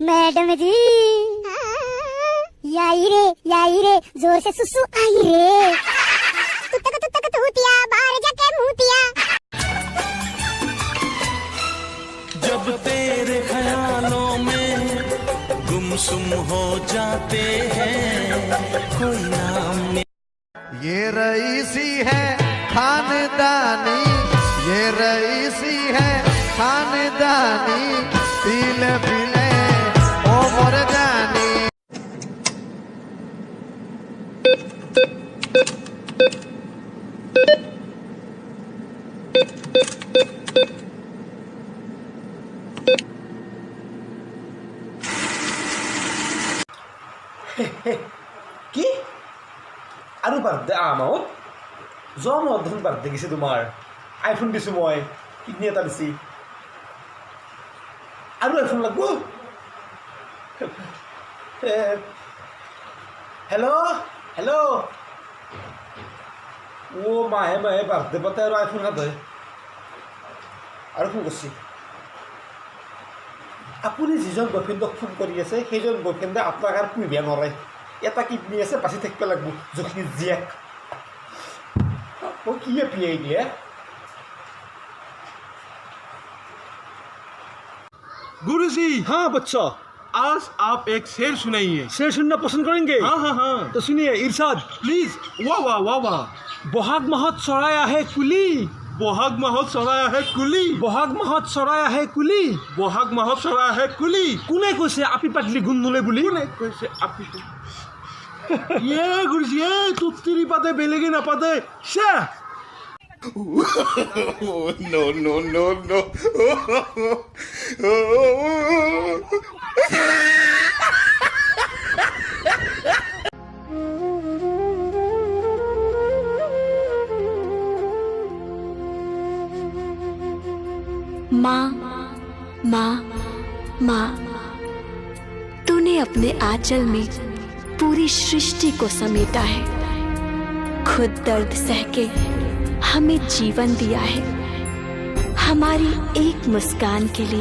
Madam जी याई रे जोर से सुसु आई रे तुत्तक तूतिया बाहर जाके मुतिया। जब तेरे ख्यालों में गुमसुम हो जाते हैं कोई नाम नहीं। ये रईसी है खानदानी, ये रईसी है खानदानी, पीले पीले ओ मोर जानी। কি আৰু বাৰ্থডে আমাত জন্মদিন বাৰ্থডে গেছে তোমাৰ আইফোন দিছোঁ মই কিডনি এটা দিছি আৰু আইফোন লাগব। হেল্ল' হেল্ল' মাহে মাহে বাৰ্থডে পাতে আৰু আইফোন হাতে আৰু ফোন কৰিছে। আপুনি যিজন বয়ফ্ৰেণ্ডক ফোন কৰি আছে সেইজন বয়ফ্ৰেণ্ডে আপোনাক আৰু পুহিব নোৱাৰে। এটা কিডনি আছে বাচি থাকিব লাগিব যখিনি জীয়েক মই কি পিয়াই দিয়ে। गुरुजी हाँ बच्चा आज आप एक शेर सुनाइए। शेर सुनना पसंद करेंगे? हाँ हाँ हाँ तो सुनिए इरशाद। प्लीज वाह वाह वाह वाह। বহাগ মাহত চৰাই আহে কুলি, বহাগ মাহত চৰাই আহে কুলি, বহাগ মাহত চৰাই আহে কুলি, বহাগ মাহত চৰাই আহে কুলি। কোনে কৈছে আপি পাতলি গুণ নোলে বুলি? কোনে কৈছে আপি? ইয়ে গুৰুজি এই তুত্তিৰি পাতে বেলেগে নাপাতে শে। No, no, no, no. माँ माँ माँ, तूने अपने आंचल में पूरी सृष्टि को समेटा है, खुद दर्द सह के हमें जीवन दिया है, हमारी एक मुस्कान के लिए